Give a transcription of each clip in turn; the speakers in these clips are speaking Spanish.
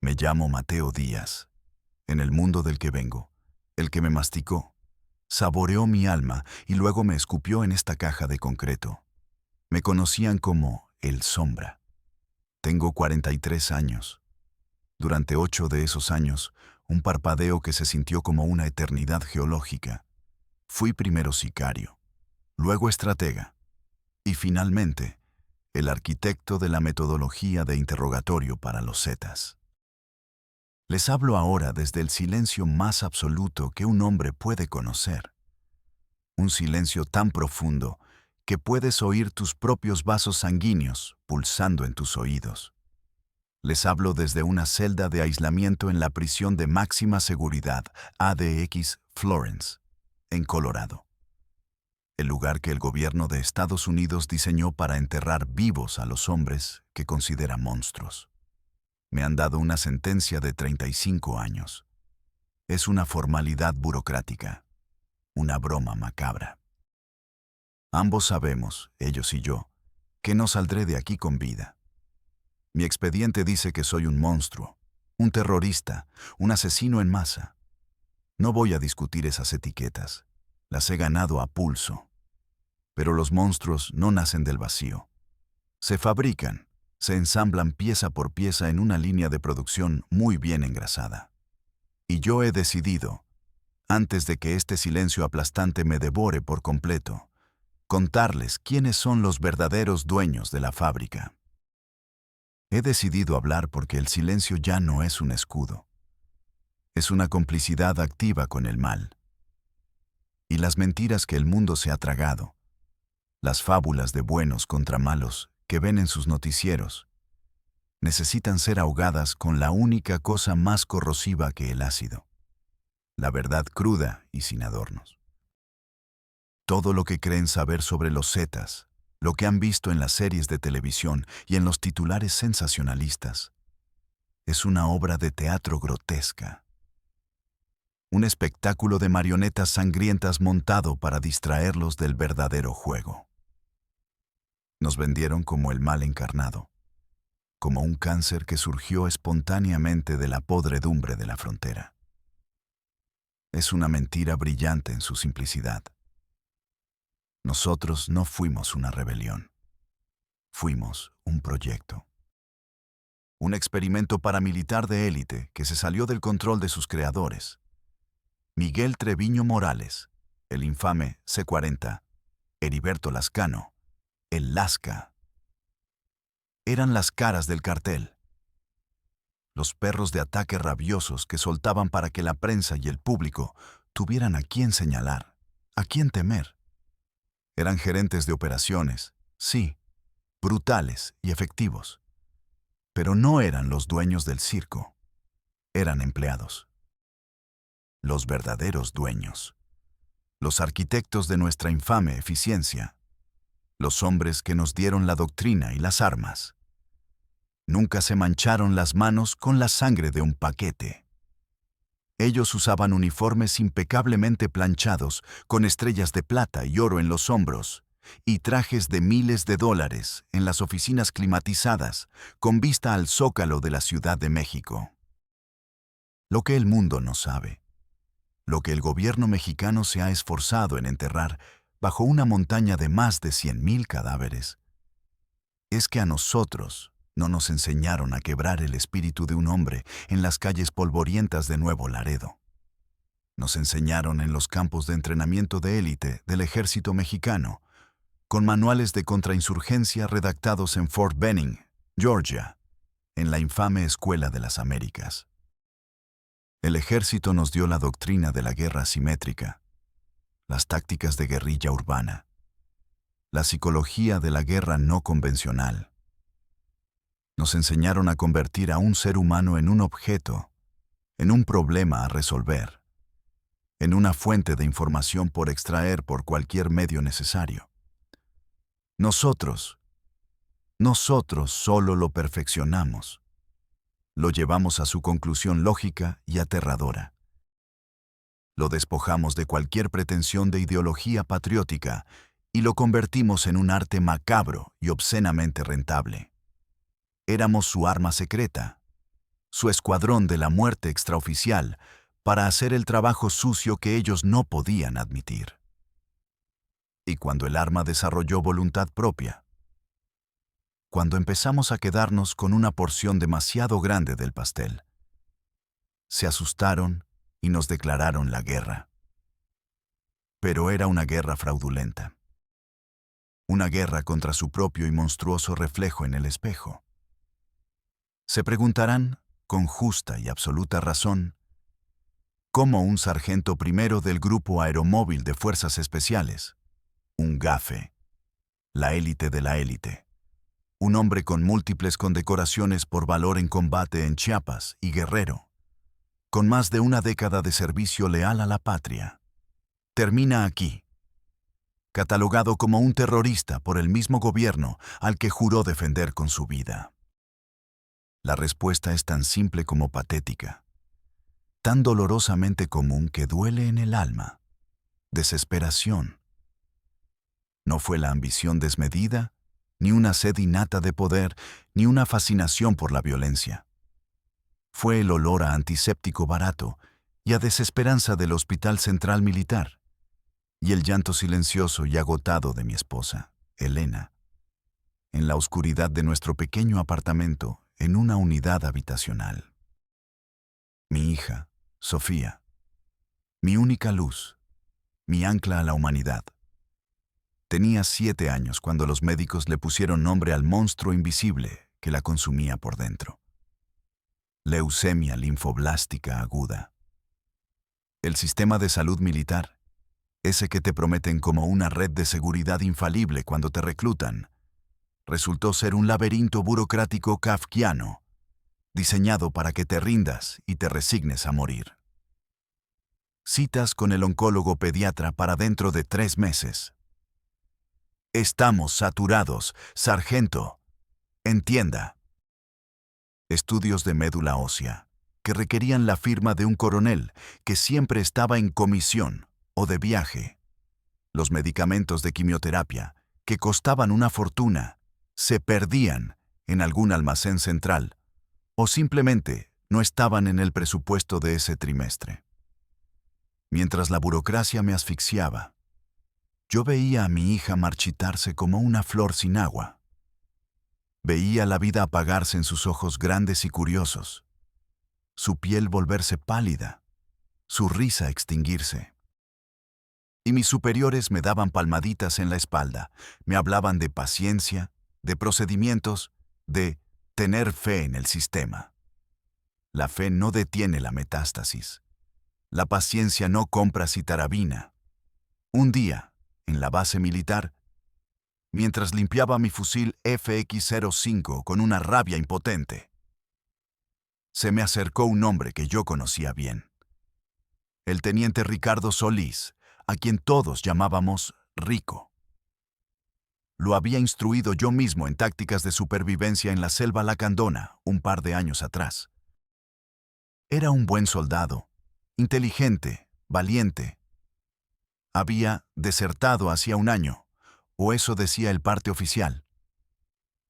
Me llamo Mateo Díaz. En el mundo del que vengo, el que me masticó, saboreó mi alma y luego me escupió en esta caja de concreto. Me conocían como El Sombra. Tengo 43 años. Durante 8 de esos años, un parpadeo que se sintió como una eternidad geológica. Fui primero sicario, luego estratega y finalmente el arquitecto de la metodología de interrogatorio para los Zetas. Les hablo ahora desde el silencio más absoluto que un hombre puede conocer. Un silencio tan profundo que puedes oír tus propios vasos sanguíneos pulsando en tus oídos. Les hablo desde una celda de aislamiento en la prisión de máxima seguridad ADX Florence, en Colorado. El lugar que el gobierno de Estados Unidos diseñó para enterrar vivos a los hombres que considera monstruos. Me han dado una sentencia de 35 años. Es una formalidad burocrática, una broma macabra. Ambos sabemos, ellos y yo, que no saldré de aquí con vida. Mi expediente dice que soy un monstruo, un terrorista, un asesino en masa. No voy a discutir esas etiquetas. Las he ganado a pulso. Pero los monstruos no nacen del vacío. Se fabrican, se ensamblan pieza por pieza en una línea de producción muy bien engrasada. Y yo he decidido, antes de que este silencio aplastante me devore por completo, contarles quiénes son los verdaderos dueños de la fábrica. He decidido hablar porque el silencio ya no es un escudo. Es una complicidad activa con el mal. Y las mentiras que el mundo se ha tragado, las fábulas de buenos contra malos que ven en sus noticieros, necesitan ser ahogadas con la única cosa más corrosiva que el ácido: la verdad cruda y sin adornos. Todo lo que creen saber sobre los Zetas, lo que han visto en las series de televisión y en los titulares sensacionalistas, es una obra de teatro grotesca. Un espectáculo de marionetas sangrientas montado para distraerlos del verdadero juego. Nos vendieron como el mal encarnado, como un cáncer que surgió espontáneamente de la podredumbre de la frontera. Es una mentira brillante en su simplicidad. Nosotros no fuimos una rebelión. Fuimos un proyecto. Un experimento paramilitar de élite que se salió del control de sus creadores. Miguel Treviño Morales, el infame C-40, Heriberto Lascano, el Lasca. Eran las caras del cartel. Los perros de ataque rabiosos que soltaban para que la prensa y el público tuvieran a quién señalar, a quién temer. Eran gerentes de operaciones, sí, brutales y efectivos. Pero no eran los dueños del circo. Eran empleados. Los verdaderos dueños. Los arquitectos de nuestra infame eficiencia. Los hombres que nos dieron la doctrina y las armas. Nunca se mancharon las manos con la sangre de un paquete. Ellos usaban uniformes impecablemente planchados, con estrellas de plata y oro en los hombros, y trajes de miles de dólares en las oficinas climatizadas, con vista al Zócalo de la Ciudad de México. Lo que el mundo no sabe, lo que el gobierno mexicano se ha esforzado en enterrar bajo una montaña de más de 100,000 cadáveres, es que a nosotros no nos enseñaron a quebrar el espíritu de un hombre en las calles polvorientas de Nuevo Laredo. Nos enseñaron en los campos de entrenamiento de élite del ejército mexicano, con manuales de contrainsurgencia redactados en Fort Benning, Georgia, en la infame Escuela de las Américas. El ejército nos dio la doctrina de la guerra asimétrica, las tácticas de guerrilla urbana, la psicología de la guerra no convencional. Nos enseñaron a convertir a un ser humano en un objeto, en un problema a resolver, en una fuente de información por extraer por cualquier medio necesario. Nosotros solo lo perfeccionamos. Lo llevamos a su conclusión lógica y aterradora. Lo despojamos de cualquier pretensión de ideología patriótica y lo convertimos en un arte macabro y obscenamente rentable. Éramos su arma secreta, su escuadrón de la muerte extraoficial, para hacer el trabajo sucio que ellos no podían admitir. Y cuando el arma desarrolló voluntad propia, cuando empezamos a quedarnos con una porción demasiado grande del pastel, se asustaron y nos declararon la guerra. Pero era una guerra fraudulenta. Una guerra contra su propio y monstruoso reflejo en el espejo. Se preguntarán, con justa y absoluta razón, cómo un sargento primero del Grupo Aeromóvil de Fuerzas Especiales, un GAFE, la élite de la élite, un hombre con múltiples condecoraciones por valor en combate en Chiapas y Guerrero, con más de una década de servicio leal a la patria, termina aquí, catalogado como un terrorista por el mismo gobierno al que juró defender con su vida. La respuesta es tan simple como patética, tan dolorosamente común que duele en el alma. Desesperación. No fue la ambición desmedida, ni una sed innata de poder, ni una fascinación por la violencia. Fue el olor a antiséptico barato y a desesperanza del Hospital Central Militar, y el llanto silencioso y agotado de mi esposa, Elena, en la oscuridad de nuestro pequeño apartamento en una unidad habitacional. Mi hija, Sofía, mi única luz, mi ancla a la humanidad. Tenía 7 años cuando los médicos le pusieron nombre al monstruo invisible que la consumía por dentro. Leucemia linfoblástica aguda. El sistema de salud militar, ese que te prometen como una red de seguridad infalible cuando te reclutan, resultó ser un laberinto burocrático kafkiano, diseñado para que te rindas y te resignes a morir. Citas con el oncólogo pediatra para dentro de 3 meses. Estamos saturados, sargento. Entienda. Estudios de médula ósea, que requerían la firma de un coronel que siempre estaba en comisión o de viaje. Los medicamentos de quimioterapia, que costaban una fortuna, se perdían en algún almacén central o simplemente no estaban en el presupuesto de ese trimestre. Mientras la burocracia me asfixiaba, yo veía a mi hija marchitarse como una flor sin agua. Veía la vida apagarse en sus ojos grandes y curiosos, su piel volverse pálida, su risa extinguirse. Y mis superiores me daban palmaditas en la espalda, me hablaban de paciencia, de procedimientos, de tener fe en el sistema. La fe no detiene la metástasis. La paciencia no compra citarabina. Un día, en la base militar, mientras limpiaba mi fusil FX-05 con una rabia impotente, se me acercó un hombre que yo conocía bien. El teniente Ricardo Solís, a quien todos llamábamos Rico. Lo había instruido yo mismo en tácticas de supervivencia en la selva lacandona un par de años atrás. Era un buen soldado, inteligente, valiente. Había desertado hacía un año, o eso decía el parte oficial.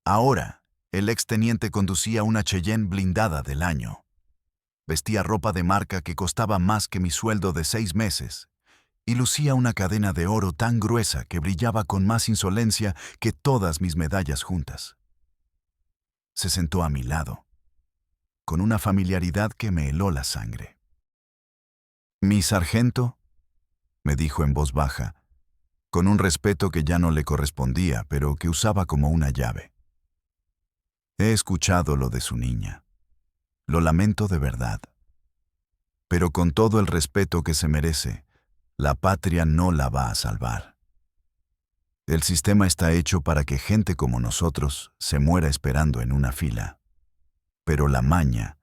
Ahora, el exteniente conducía una Cheyenne blindada del año. Vestía ropa de marca que costaba más que mi sueldo de 6 meses, y lucía una cadena de oro tan gruesa que brillaba con más insolencia que todas mis medallas juntas. Se sentó a mi lado, con una familiaridad que me heló la sangre. «Mi sargento», me dijo en voz baja, con un respeto que ya no le correspondía, pero que usaba como una llave. He escuchado lo de su niña. Lo lamento de verdad. Pero con todo el respeto que se merece, la patria no la va a salvar. El sistema está hecho para que gente como nosotros se muera esperando en una fila. Pero la maña,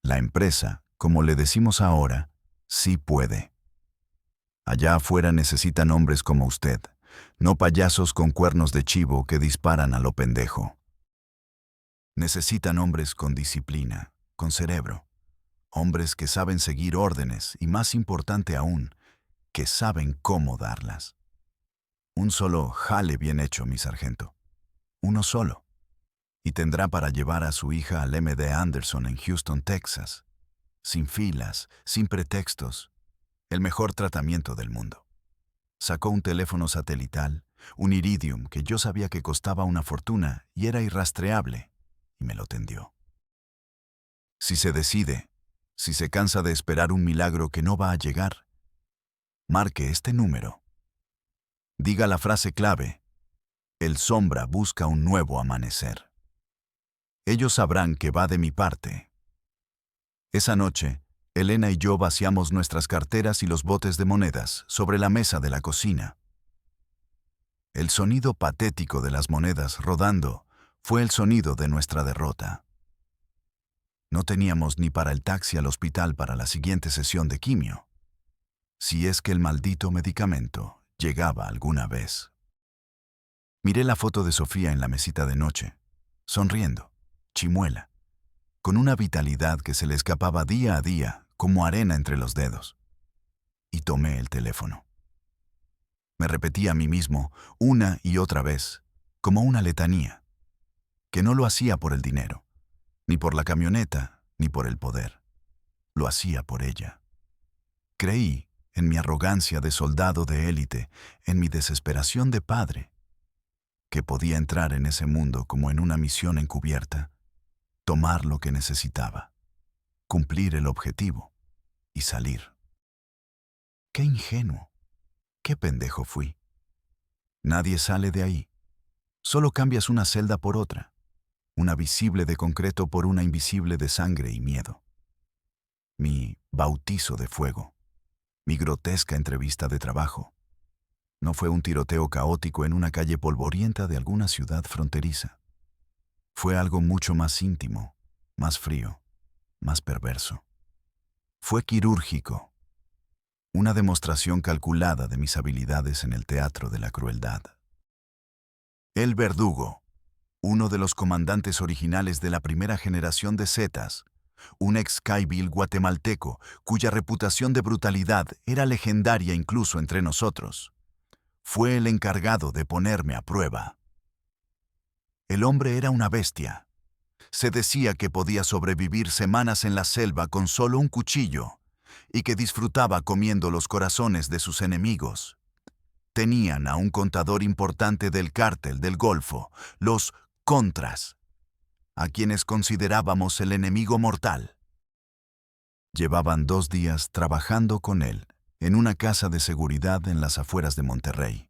la empresa, como le decimos ahora, sí puede. Allá afuera necesitan hombres como usted, no payasos con cuernos de chivo que disparan a lo pendejo. Necesitan hombres con disciplina, con cerebro. Hombres que saben seguir órdenes y, más importante aún, que saben cómo darlas. Un solo jale bien hecho, mi sargento. Uno solo. y tendrá para llevar a su hija al MD Anderson en Houston, Texas. Sin filas, sin pretextos, el mejor tratamiento del mundo. Sacó un teléfono satelital, un Iridium que yo sabía que costaba una fortuna y era irrastreable, y me lo tendió. Si se decide, si se cansa de esperar un milagro que no va a llegar, marque este número. Diga la frase clave: el Sombra busca un nuevo amanecer. Ellos sabrán que va de mi parte. Esa noche, Elena y yo vaciamos nuestras carteras y los botes de monedas sobre la mesa de la cocina. El sonido patético de las monedas rodando fue el sonido de nuestra derrota. No teníamos ni para el taxi al hospital para la siguiente sesión de quimio, si es que el maldito medicamento llegaba alguna vez. Miré la foto de Sofía en la mesita de noche, sonriendo, chimuela, con una vitalidad que se le escapaba día a día como arena entre los dedos. Y tomé el teléfono. Me repetí a mí mismo una y otra vez, como una letanía, que no lo hacía por el dinero, ni por la camioneta, ni por el poder. Lo hacía por ella. Creí, en mi arrogancia de soldado de élite, en mi desesperación de padre, que podía entrar en ese mundo como en una misión encubierta, tomar lo que necesitaba, cumplir el objetivo y salir. ¡Qué ingenuo! ¡Qué pendejo fui! Nadie sale de ahí. Solo cambias una celda por otra, una visible de concreto por una invisible de sangre y miedo. Mi bautizo de fuego, mi grotesca entrevista de trabajo, no fue un tiroteo caótico en una calle polvorienta de alguna ciudad fronteriza. Fue algo mucho más íntimo, más frío, más perverso. Fue quirúrgico, una demostración calculada de mis habilidades en el teatro de la crueldad. El Verdugo, uno de los comandantes originales de la primera generación de Zetas, un ex Skyville guatemalteco cuya reputación de brutalidad era legendaria incluso entre nosotros, fue el encargado de ponerme a prueba. El hombre era una bestia. Se decía que podía sobrevivir semanas en la selva con solo un cuchillo y que disfrutaba comiendo los corazones de sus enemigos. Tenían a un contador importante del cártel del Golfo, los Contras, a quienes considerábamos el enemigo mortal. Llevaban 2 días trabajando con él en una casa de seguridad en las afueras de Monterrey,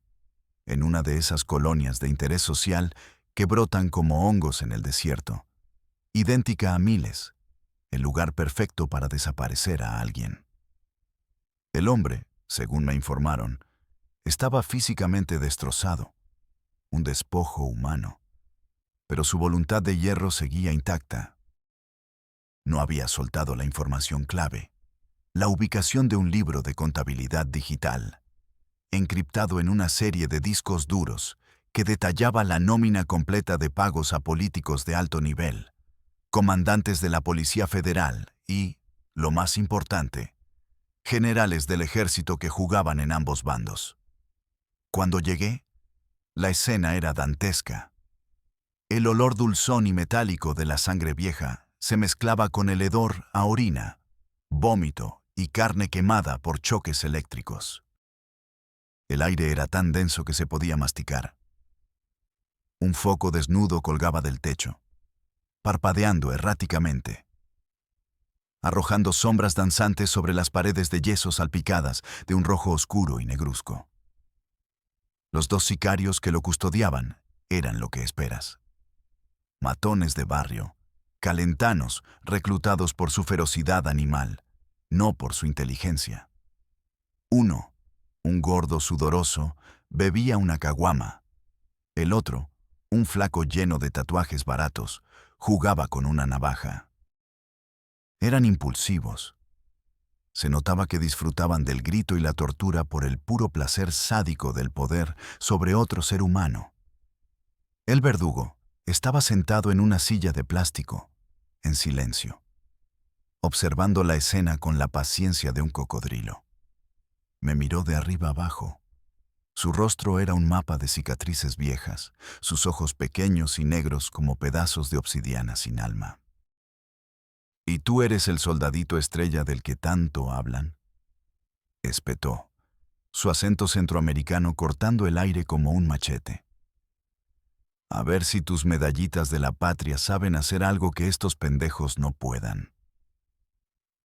en una de esas colonias de interés social que brotan como hongos en el desierto, idéntica a Miles, el lugar perfecto para desaparecer a alguien. El hombre, según me informaron, estaba físicamente destrozado, un despojo humano, pero su voluntad de hierro seguía intacta. No había soltado la información clave, la ubicación de un libro de contabilidad digital, encriptado en una serie de discos duros que detallaba la nómina completa de pagos a políticos de alto nivel, comandantes de la Policía Federal y, lo más importante, generales del ejército que jugaban en ambos bandos. Cuando llegué, la escena era dantesca. El olor dulzón y metálico de la sangre vieja se mezclaba con el hedor a orina, vómito y carne quemada por choques eléctricos. El aire era tan denso que se podía masticar. Un foco desnudo colgaba del techo, parpadeando erráticamente, arrojando sombras danzantes sobre las paredes de yeso salpicadas de un rojo oscuro y negruzco. Los 2 sicarios que lo custodiaban eran lo que esperas. Matones de barrio, calentanos reclutados por su ferocidad animal, no por su inteligencia. Uno, un gordo sudoroso, bebía una caguama. El otro, un flaco lleno de tatuajes baratos, jugaba con una navaja. Eran impulsivos. Se notaba que disfrutaban del grito y la tortura por el puro placer sádico del poder sobre otro ser humano. El verdugo estaba sentado en una silla de plástico, en silencio, observando la escena con la paciencia de un cocodrilo. Me miró de arriba abajo. Su rostro era un mapa de cicatrices viejas, sus ojos pequeños y negros como pedazos de obsidiana sin alma. ¿Y tú eres el soldadito estrella del que tanto hablan?, espetó, su acento centroamericano cortando el aire como un machete. A ver si tus medallitas de la patria saben hacer algo que estos pendejos no puedan.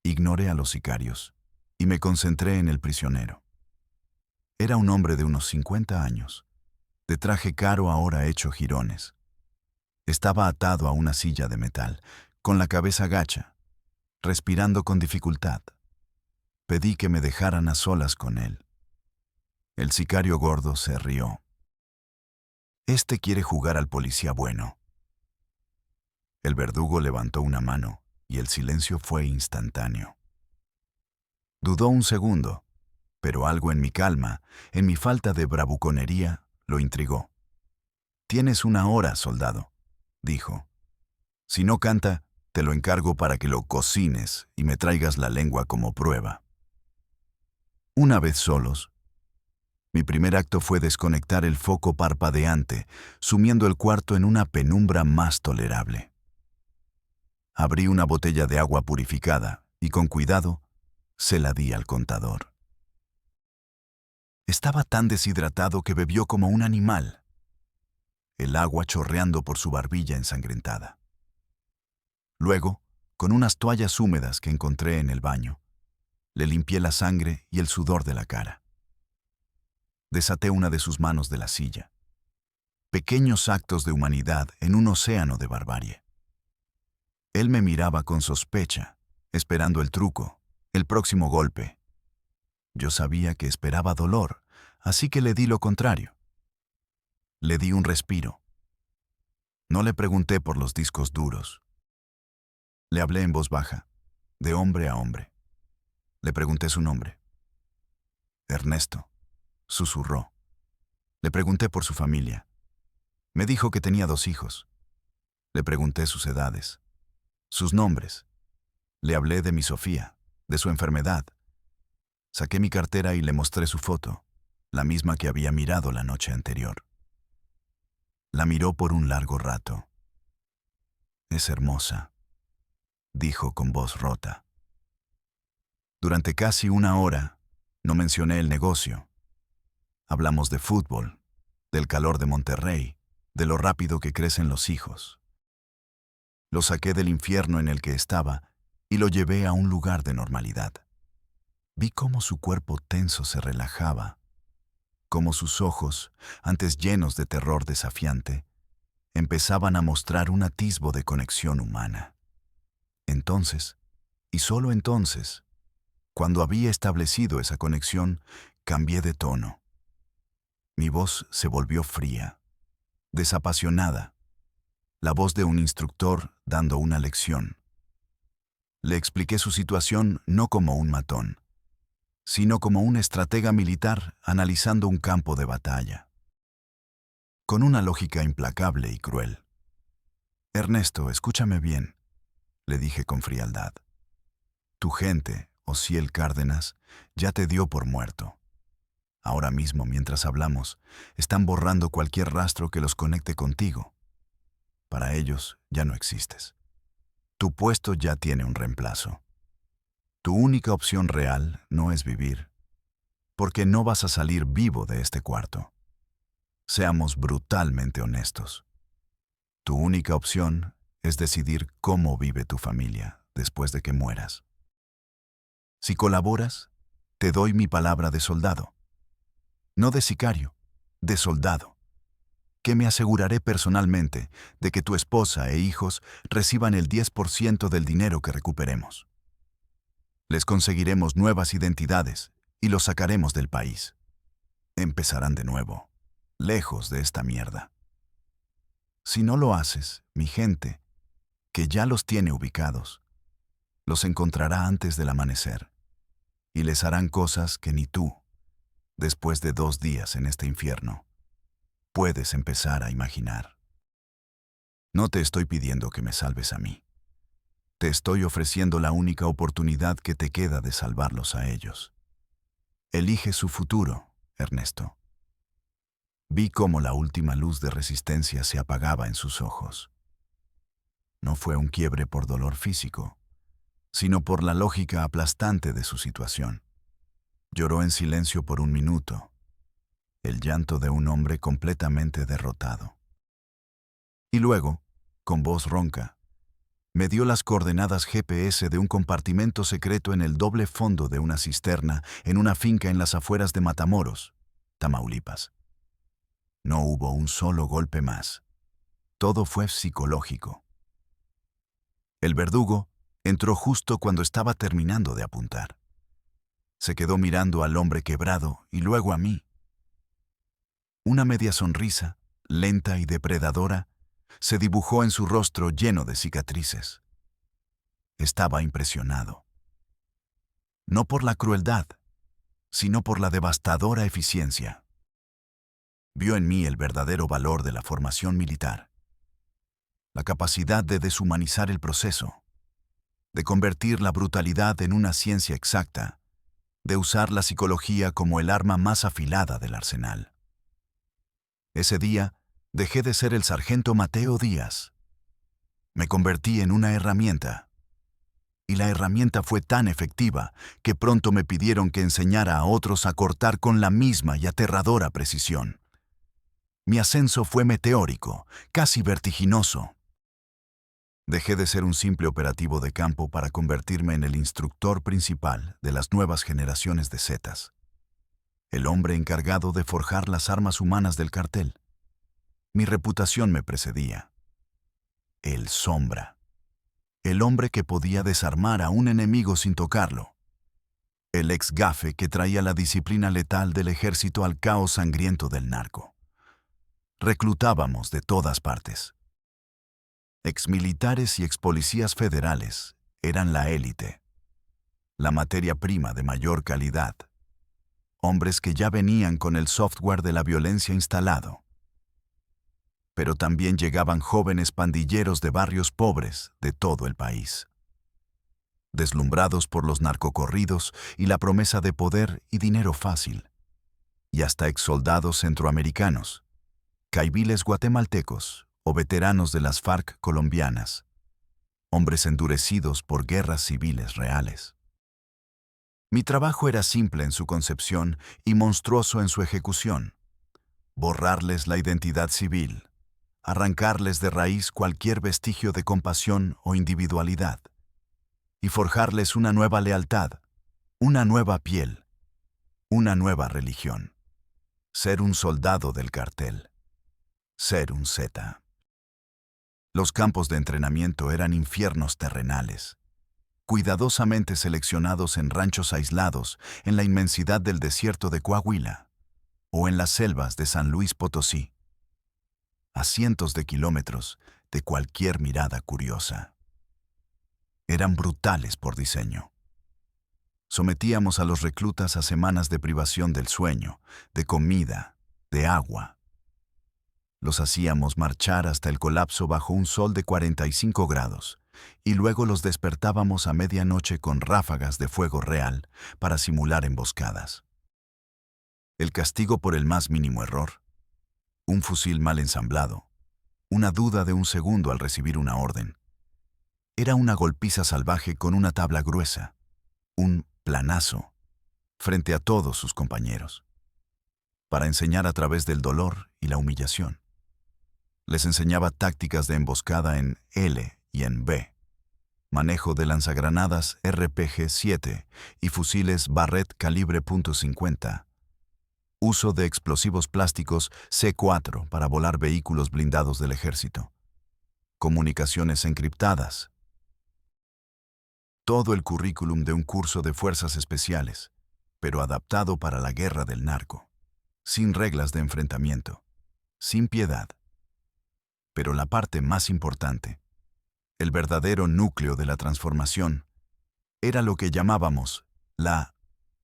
Ignoré a los sicarios y me concentré en el prisionero. Era un hombre de unos 50 años, de traje caro ahora hecho jirones. Estaba atado a una silla de metal, con la cabeza gacha, respirando con dificultad. Pedí que me dejaran a solas con él. El sicario gordo se rió. Este quiere jugar al policía bueno. El verdugo levantó una mano y el silencio fue instantáneo. Dudó un segundo, pero algo en mi calma, en mi falta de bravuconería, lo intrigó. «Tienes 1 hora, soldado», dijo. «Si no canta, te lo encargo para que lo cocines y me traigas la lengua como prueba». Una vez solos, mi primer acto fue desconectar el foco parpadeante, sumiendo el cuarto en una penumbra más tolerable. Abrí una botella de agua purificada y con cuidado se la di al contador. Estaba tan deshidratado que bebió como un animal, el agua chorreando por su barbilla ensangrentada. Luego, con unas toallas húmedas que encontré en el baño, le limpié la sangre y el sudor de la cara. Desaté una de sus manos de la silla. Pequeños actos de humanidad en un océano de barbarie. Él me miraba con sospecha, esperando el truco, el próximo golpe. Yo sabía que esperaba dolor, así que le di lo contrario. Le di un respiro. No le pregunté por los discos duros. Le hablé en voz baja, de hombre a hombre. Le pregunté su nombre. Ernesto, susurró. Le pregunté por su familia. Me dijo que tenía 2 hijos. Le pregunté sus edades, sus nombres. Le hablé de mi Sofía, de su enfermedad. Saqué mi cartera y le mostré su foto, la misma que había mirado la noche anterior. La miró por un largo rato. «Es hermosa», dijo con voz rota. Durante casi 1 hora no mencioné el negocio. Hablamos de fútbol, del calor de Monterrey, de lo rápido que crecen los hijos. Lo saqué del infierno en el que estaba y lo llevé a un lugar de normalidad. Vi cómo su cuerpo tenso se relajaba, cómo sus ojos, antes llenos de terror desafiante, empezaban a mostrar un atisbo de conexión humana. Entonces, y solo entonces, cuando había establecido esa conexión, cambié de tono. Mi voz se volvió fría, desapasionada, la voz de un instructor dando una lección. Le expliqué su situación no como un matón, sino como un estratega militar analizando un campo de batalla. Con una lógica implacable y cruel. «Ernesto, escúchame bien», le dije con frialdad. «Tu gente, Osiel Cárdenas, ya te dio por muerto. Ahora mismo, mientras hablamos, están borrando cualquier rastro que los conecte contigo. Para ellos ya no existes. Tu puesto ya tiene un reemplazo. Tu única opción real no es vivir, porque no vas a salir vivo de este cuarto. Seamos brutalmente honestos. Tu única opción es decidir cómo vive tu familia después de que mueras. Si colaboras, te doy mi palabra de soldado. No de sicario, de soldado. Que me aseguraré personalmente de que tu esposa e hijos reciban el 10% del dinero que recuperemos. Les conseguiremos nuevas identidades y los sacaremos del país. Empezarán de nuevo, lejos de esta mierda. Si no lo haces, mi gente, que ya los tiene ubicados, los encontrará antes del amanecer y les harán cosas que ni tú, después de 2 días en este infierno, puedes empezar a imaginar. No te estoy pidiendo que me salves a mí. Te estoy ofreciendo la única oportunidad que te queda de salvarlos a ellos. Elige su futuro, Ernesto. Vi cómo la última luz de resistencia se apagaba en sus ojos. No fue un quiebre por dolor físico, sino por la lógica aplastante de su situación. Lloró en silencio por un minuto, el llanto de un hombre completamente derrotado. Y luego, con voz ronca, me dio las coordenadas GPS de un compartimento secreto en el doble fondo de una cisterna en una finca en las afueras de Matamoros, Tamaulipas. No hubo un solo golpe más. Todo fue psicológico. El verdugo entró justo cuando estaba terminando de apuntar. Se quedó mirando al hombre quebrado y luego a mí. Una media sonrisa, lenta y depredadora, se dibujó en su rostro lleno de cicatrices. Estaba impresionado. No por la crueldad, sino por la devastadora eficiencia. Vio en mí el verdadero valor de la formación militar. La capacidad de deshumanizar el proceso, de convertir la brutalidad en una ciencia exacta, de usar la psicología como el arma más afilada del arsenal. Ese día, dejé de ser el sargento Mateo Díaz. Me convertí en una herramienta. Y la herramienta fue tan efectiva que pronto me pidieron que enseñara a otros a cortar con la misma y aterradora precisión. Mi ascenso fue meteórico, casi vertiginoso. Dejé de ser un simple operativo de campo para convertirme en el instructor principal de las nuevas generaciones de Zetas. El hombre encargado de forjar las armas humanas del cartel. Mi reputación me precedía. El Sombra. El hombre que podía desarmar a un enemigo sin tocarlo. El ex-gafe que traía la disciplina letal del ejército al caos sangriento del narco. Reclutábamos de todas partes. Exmilitares y expolicías federales eran la élite. La materia prima de mayor calidad. Hombres que ya venían con el software de la violencia instalado. Pero también llegaban jóvenes pandilleros de barrios pobres de todo el país. Deslumbrados por los narcocorridos y la promesa de poder y dinero fácil. Y hasta exsoldados centroamericanos, caiviles guatemaltecos o veteranos de las FARC colombianas. Hombres endurecidos por guerras civiles reales. Mi trabajo era simple en su concepción y monstruoso en su ejecución. Borrarles la identidad civil. Arrancarles de raíz cualquier vestigio de compasión o individualidad, y forjarles una nueva lealtad, una nueva piel, una nueva religión. Ser un soldado del cartel. Ser un Zeta. Los campos de entrenamiento eran infiernos terrenales, cuidadosamente seleccionados en ranchos aislados en la inmensidad del desierto de Coahuila, o en las selvas de San Luis Potosí. A cientos de kilómetros de cualquier mirada curiosa. Eran brutales por diseño. Sometíamos a los reclutas a semanas de privación del sueño, de comida, de agua. Los hacíamos marchar hasta el colapso bajo un sol de 45 grados, y luego los despertábamos a medianoche con ráfagas de fuego real para simular emboscadas. El castigo por el más mínimo error. Un fusil mal ensamblado, una duda de un segundo al recibir una orden. Era una golpiza salvaje con una tabla gruesa, un planazo, frente a todos sus compañeros, para enseñar a través del dolor y la humillación. Les enseñaba tácticas de emboscada en L y en B, manejo de lanzagranadas RPG-7 y fusiles Barrett calibre .50, uso de explosivos plásticos C4 para volar vehículos blindados del ejército, comunicaciones encriptadas. Todo el currículum de un curso de fuerzas especiales, pero adaptado para la guerra del narco, sin reglas de enfrentamiento, sin piedad. Pero la parte más importante, el verdadero núcleo de la transformación, era lo que llamábamos la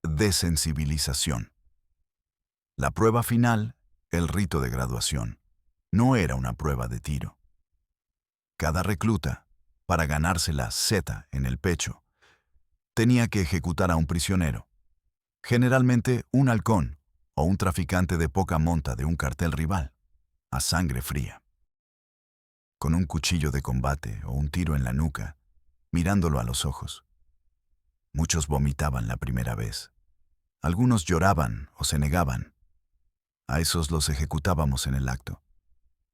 desensibilización. La prueba final, el rito de graduación, no era una prueba de tiro. Cada recluta, para ganarse la Z en el pecho, tenía que ejecutar a un prisionero, generalmente un halcón o un traficante de poca monta de un cartel rival, a sangre fría. Con un cuchillo de combate o un tiro en la nuca, mirándolo a los ojos. Muchos vomitaban la primera vez. Algunos lloraban o se negaban. A esos los ejecutábamos en el acto.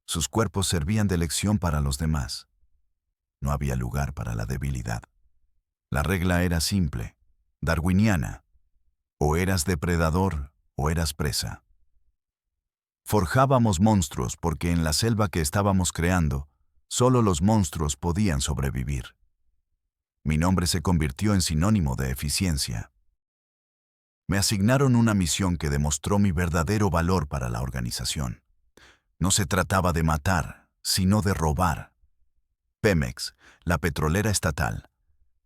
Sus cuerpos servían de lección para los demás. No había lugar para la debilidad. La regla era simple, darwiniana. O eras depredador o eras presa. Forjábamos monstruos porque en la selva que estábamos creando, solo los monstruos podían sobrevivir. Mi nombre se convirtió en sinónimo de eficiencia. Me asignaron una misión que demostró mi verdadero valor para la organización. No se trataba de matar, sino de robar. Pemex, la petrolera estatal,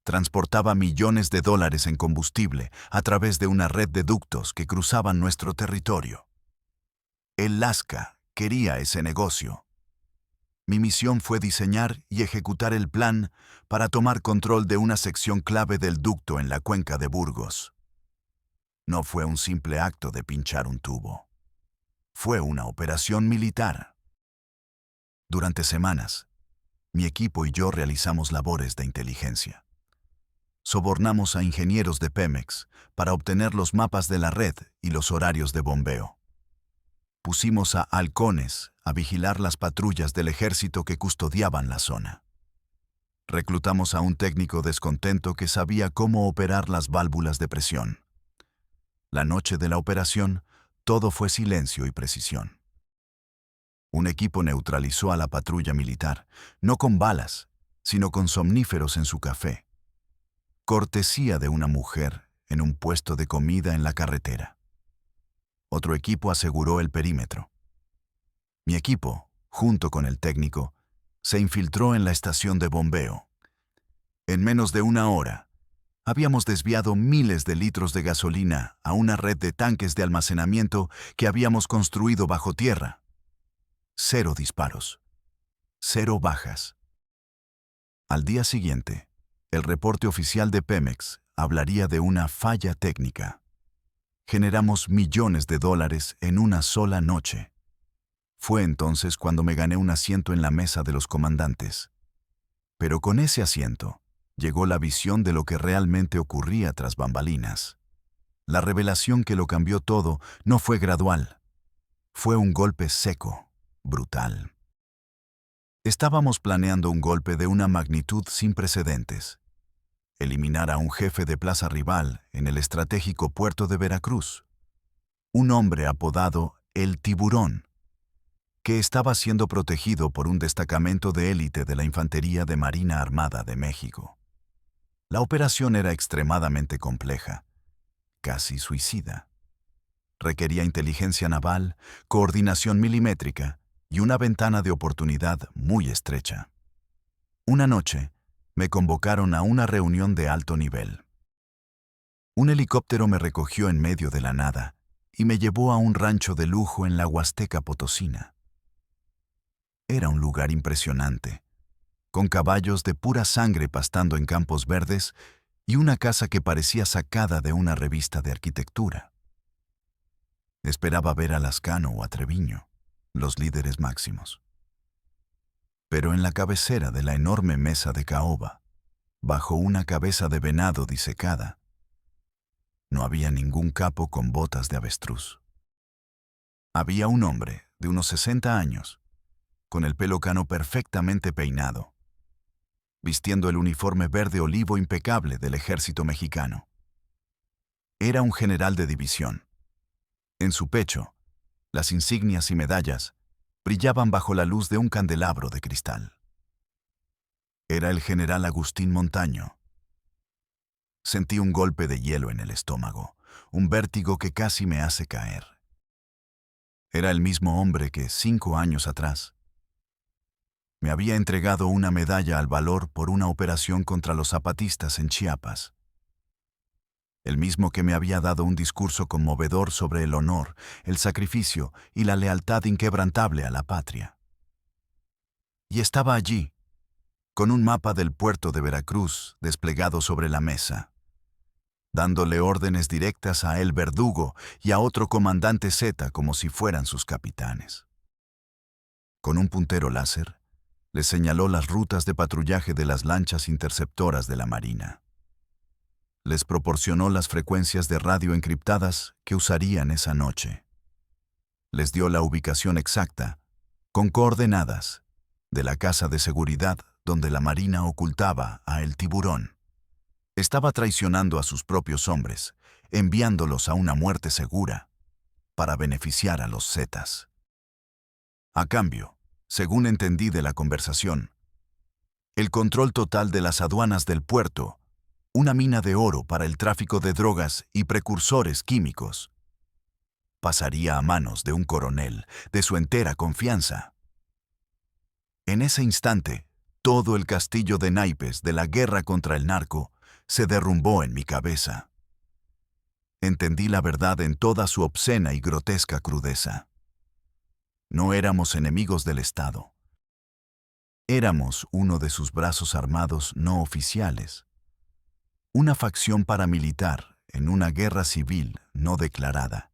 transportaba millones de dólares en combustible a través de una red de ductos que cruzaban nuestro territorio. El Lasca quería ese negocio. Mi misión fue diseñar y ejecutar el plan para tomar control de una sección clave del ducto en la cuenca de Burgos. No fue un simple acto de pinchar un tubo. Fue una operación militar. Durante semanas, mi equipo y yo realizamos labores de inteligencia. Sobornamos a ingenieros de Pemex para obtener los mapas de la red y los horarios de bombeo. Pusimos a halcones a vigilar las patrullas del ejército que custodiaban la zona. Reclutamos a un técnico descontento que sabía cómo operar las válvulas de presión. La noche de la operación, todo fue silencio y precisión. Un equipo neutralizó a la patrulla militar, no con balas, sino con somníferos en su café. Cortesía de una mujer en un puesto de comida en la carretera. Otro equipo aseguró el perímetro. Mi equipo, junto con el técnico, se infiltró en la estación de bombeo. En menos de una hora, habíamos desviado miles de litros de gasolina a una red de tanques de almacenamiento que habíamos construido bajo tierra. 0 disparos. 0 bajas. Al día siguiente, el reporte oficial de Pemex hablaría de una falla técnica. Generamos millones de dólares en una sola noche. Fue entonces cuando me gané un asiento en la mesa de los comandantes. Pero con ese asiento llegó la visión de lo que realmente ocurría tras bambalinas. La revelación que lo cambió todo no fue gradual. Fue un golpe seco, brutal. Estábamos planeando un golpe de una magnitud sin precedentes. Eliminar a un jefe de plaza rival en el estratégico puerto de Veracruz. Un hombre apodado El Tiburón, que estaba siendo protegido por un destacamento de élite de la Infantería de Marina Armada de México. La operación era extremadamente compleja, casi suicida. Requería inteligencia naval, coordinación milimétrica y una ventana de oportunidad muy estrecha. Una noche, me convocaron a una reunión de alto nivel. Un helicóptero me recogió en medio de la nada y me llevó a un rancho de lujo en la Huasteca Potosina. Era un lugar impresionante, con caballos de pura sangre pastando en campos verdes y una casa que parecía sacada de una revista de arquitectura. Esperaba ver a Lascano o a Treviño, los líderes máximos. Pero en la cabecera de la enorme mesa de caoba, bajo una cabeza de venado disecada, no había ningún capo con botas de avestruz. Había un hombre de unos 60 años, con el pelo cano perfectamente peinado, vistiendo el uniforme verde olivo impecable del ejército mexicano. Era un general de división. En su pecho, las insignias y medallas brillaban bajo la luz de un candelabro de cristal. Era el general Agustín Montaño. Sentí un golpe de hielo en el estómago, un vértigo que casi me hace caer. Era el mismo hombre que 5 años atrás me había entregado una medalla al valor por una operación contra los zapatistas en Chiapas. El mismo que me había dado un discurso conmovedor sobre el honor, el sacrificio y la lealtad inquebrantable a la patria. Y estaba allí, con un mapa del puerto de Veracruz desplegado sobre la mesa. dándole órdenes directas a El Verdugo y a otro comandante Z como si fueran sus capitanes. Con un puntero láser, les señaló las rutas de patrullaje de las lanchas interceptoras de la Marina. Les proporcionó las frecuencias de radio encriptadas que usarían esa noche. Les dio la ubicación exacta, con coordenadas, de la casa de seguridad donde la Marina ocultaba a El Tiburón. Estaba traicionando a sus propios hombres, enviándolos a una muerte segura, para beneficiar a los Zetas. A cambio, según entendí de la conversación, el control total de las aduanas del puerto, una mina de oro para el tráfico de drogas y precursores químicos, pasaría a manos de un coronel de su entera confianza. En ese instante, todo el castillo de naipes de la guerra contra el narco se derrumbó en mi cabeza. Entendí la verdad en toda su obscena y grotesca crudeza. No éramos enemigos del Estado. Éramos uno de sus brazos armados no oficiales, una facción paramilitar en una guerra civil no declarada,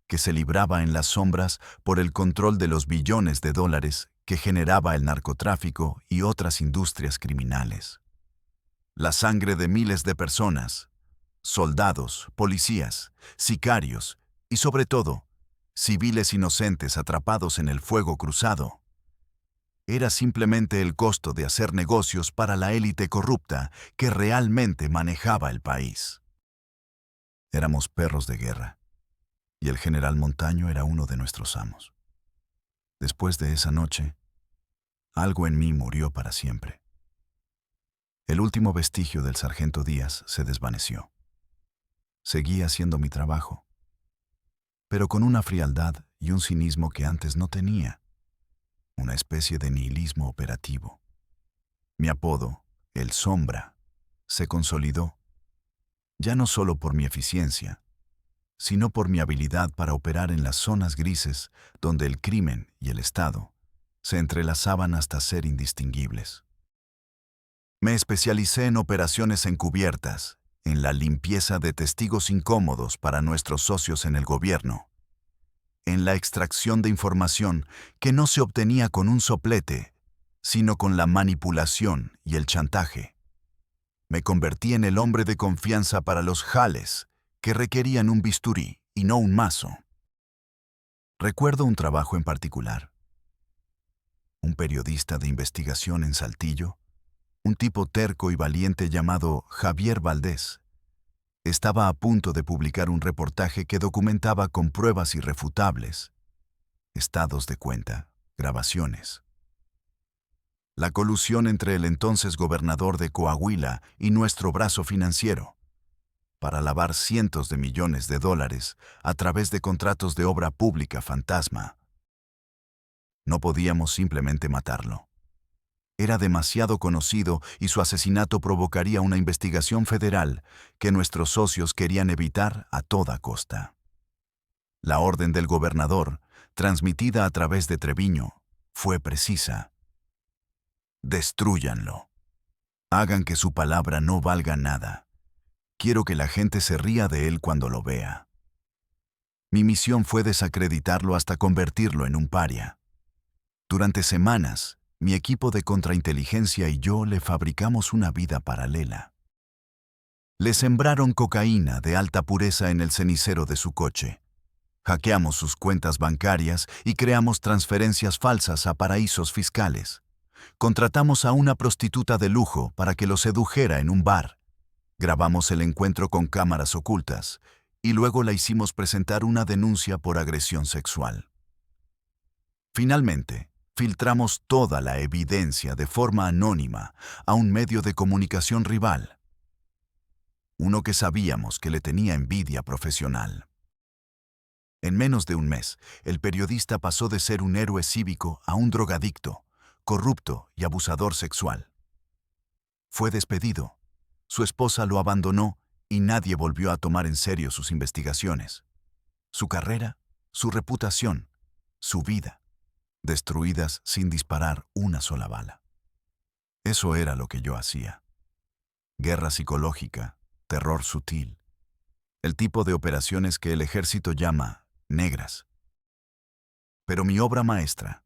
que se libraba en las sombras por el control de los billones de dólares que generaba el narcotráfico y otras industrias criminales. La sangre de miles de personas, soldados, policías, sicarios y sobre todo, civiles inocentes atrapados en el fuego cruzado, era simplemente el costo de hacer negocios para la élite corrupta que realmente manejaba el país. Éramos perros de guerra, y el general Montaño era uno de nuestros amos. Después de esa noche, algo en mí murió para siempre. El último vestigio del sargento Díaz se desvaneció. Seguí haciendo mi trabajo, pero con una frialdad y un cinismo que antes no tenía, una especie de nihilismo operativo. Mi apodo, el Sombra, se consolidó, ya no solo por mi eficiencia, sino por mi habilidad para operar en las zonas grises donde el crimen y el Estado se entrelazaban hasta ser indistinguibles. Me especialicé en operaciones encubiertas, en la limpieza de testigos incómodos para nuestros socios en el gobierno, en la extracción de información que no se obtenía con un soplete, sino con la manipulación y el chantaje. Me convertí en el hombre de confianza para los jales que requerían un bisturí y no un mazo. Recuerdo un trabajo en particular. Un periodista de investigación en Saltillo, un tipo terco y valiente llamado Javier Valdés, estaba a punto de publicar un reportaje que documentaba con pruebas irrefutables, estados de cuenta, grabaciones, la colusión entre el entonces gobernador de Coahuila y nuestro brazo financiero, para lavar cientos de millones de dólares a través de contratos de obra pública fantasma. No podíamos simplemente matarlo. Era demasiado conocido y su asesinato provocaría una investigación federal que nuestros socios querían evitar a toda costa. La orden del gobernador, transmitida a través de Treviño, fue precisa. Destrúyanlo. Hagan que su palabra no valga nada. Quiero que la gente se ría de él cuando lo vea. Mi misión fue desacreditarlo hasta convertirlo en un paria. Durante semanas, mi equipo de contrainteligencia y yo le fabricamos una vida paralela. Le sembraron cocaína de alta pureza en el cenicero de su coche. Hackeamos sus cuentas bancarias y creamos transferencias falsas a paraísos fiscales. Contratamos a una prostituta de lujo para que lo sedujera en un bar. Grabamos el encuentro con cámaras ocultas y luego la hicimos presentar una denuncia por agresión sexual. Finalmente, filtramos toda la evidencia de forma anónima a un medio de comunicación rival, uno que sabíamos que le tenía envidia profesional. En menos de un mes, el periodista pasó de ser un héroe cívico a un drogadicto, corrupto y abusador sexual. Fue despedido, su esposa lo abandonó y nadie volvió a tomar en serio sus investigaciones. Su carrera, su reputación, su vida, destruidas sin disparar una sola bala. Eso era lo que yo hacía. Guerra psicológica, terror sutil, el tipo de operaciones que el ejército llama negras. Pero mi obra maestra,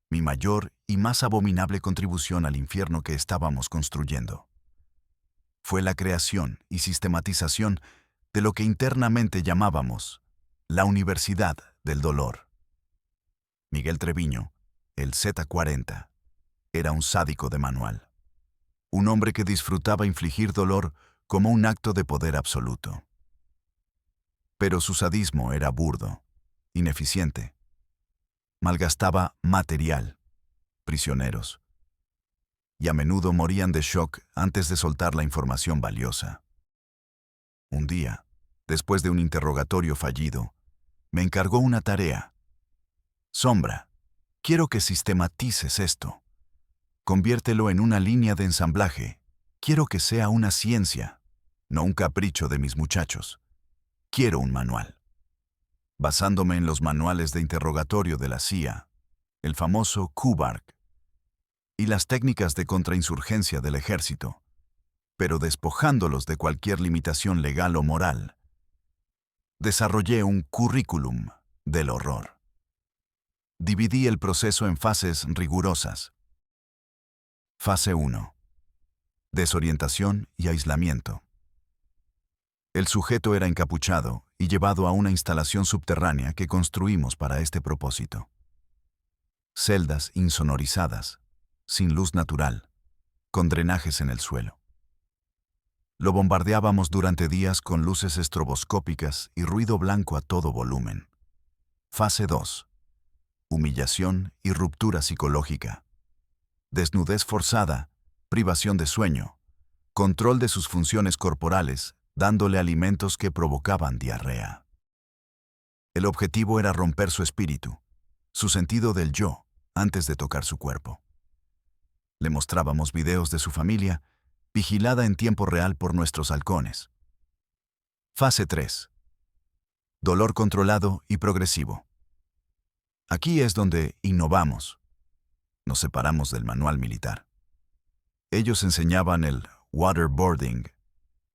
mi mayor y más abominable contribución al infierno que estábamos construyendo, fue la creación y sistematización de lo que internamente llamábamos la Universidad del Dolor. Miguel Treviño, el Z40, era un sádico de manual. Un hombre que disfrutaba infligir dolor como un acto de poder absoluto. Pero su sadismo era burdo, ineficiente. Malgastaba material, prisioneros, y a menudo morían de shock antes de soltar la información valiosa. Un día, después de un interrogatorio fallido, me encargó una tarea. Sombra, quiero que sistematices esto. Conviértelo en una línea de ensamblaje. Quiero que sea una ciencia, no un capricho de mis muchachos. Quiero un manual. Basándome en los manuales de interrogatorio de la CIA, el famoso QBARC, y las técnicas de contrainsurgencia del ejército, pero despojándolos de cualquier limitación legal o moral, desarrollé un currículum del horror. Dividí el proceso en fases rigurosas. Fase 1. Desorientación y aislamiento. El sujeto era encapuchado y llevado a una instalación subterránea que construimos para este propósito. Celdas insonorizadas, sin luz natural, con drenajes en el suelo. Lo bombardeábamos durante días con luces estroboscópicas y ruido blanco a todo volumen. Fase 2. Humillación y ruptura psicológica. Desnudez forzada, privación de sueño, control de sus funciones corporales, dándole alimentos que provocaban diarrea. El objetivo era romper su espíritu, su sentido del yo, antes de tocar su cuerpo. Le mostrábamos videos de su familia, vigilada en tiempo real por nuestros halcones. Fase 3. Dolor controlado y progresivo. Aquí es donde innovamos. Nos separamos del manual militar. Ellos enseñaban el waterboarding,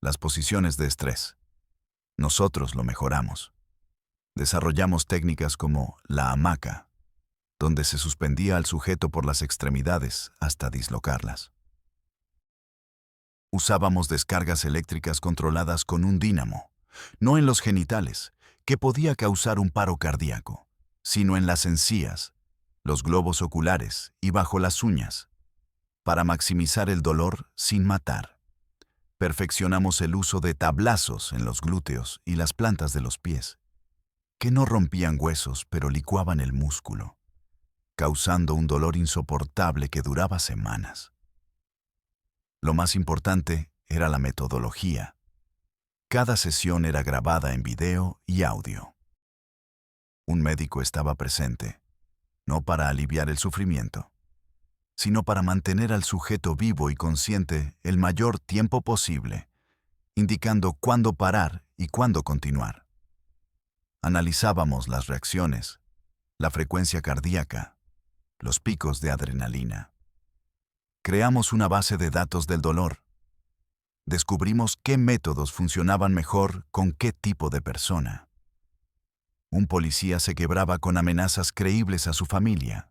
las posiciones de estrés. Nosotros lo mejoramos. Desarrollamos técnicas como la hamaca, donde se suspendía al sujeto por las extremidades hasta dislocarlas. Usábamos descargas eléctricas controladas con un dínamo, no en los genitales, que podía causar un paro cardíaco, sino en las encías, los globos oculares y bajo las uñas, para maximizar el dolor sin matar. Perfeccionamos el uso de tablazos en los glúteos y las plantas de los pies, que no rompían huesos pero licuaban el músculo, causando un dolor insoportable que duraba semanas. Lo más importante era la metodología. Cada sesión era grabada en video y audio. Un médico estaba presente, no para aliviar el sufrimiento, sino para mantener al sujeto vivo y consciente el mayor tiempo posible, indicando cuándo parar y cuándo continuar. Analizábamos las reacciones, la frecuencia cardíaca, los picos de adrenalina. Creamos una base de datos del dolor. Descubrimos qué métodos funcionaban mejor con qué tipo de persona. Un policía se quebraba con amenazas creíbles a su familia.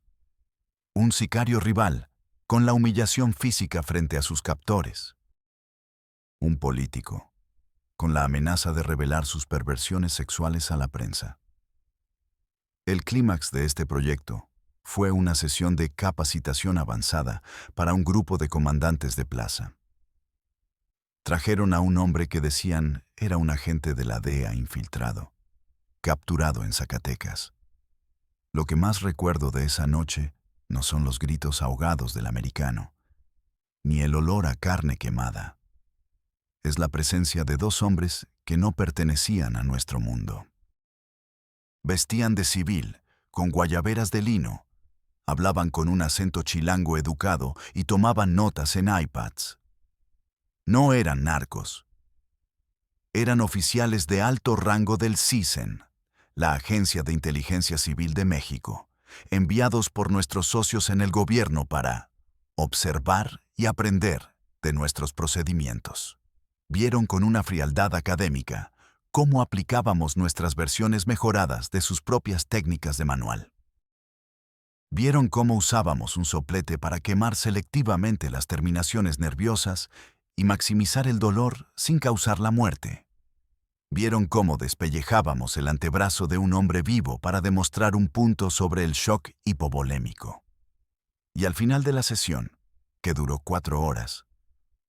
Un sicario rival, con la humillación física frente a sus captores. Un político, con la amenaza de revelar sus perversiones sexuales a la prensa. El clímax de este proyecto fue una sesión de capacitación avanzada para un grupo de comandantes de plaza. Trajeron a un hombre que decían era un agente de la DEA infiltrado, capturado en Zacatecas. Lo que más recuerdo de esa noche no son los gritos ahogados del americano, ni el olor a carne quemada. Es la presencia de dos hombres que no pertenecían a nuestro mundo. Vestían de civil, con guayaberas de lino, hablaban con un acento chilango educado y tomaban notas en iPads. No eran narcos. Eran oficiales de alto rango del CISEN, la Agencia de Inteligencia Civil de México, enviados por nuestros socios en el gobierno para observar y aprender de nuestros procedimientos. Vieron con una frialdad académica cómo aplicábamos nuestras versiones mejoradas de sus propias técnicas de manual. Vieron cómo usábamos un soplete para quemar selectivamente las terminaciones nerviosas y maximizar el dolor sin causar la muerte. Vieron cómo despellejábamos el antebrazo de un hombre vivo para demostrar un punto sobre el shock hipovolémico. Y al final de la sesión, que duró 4 horas,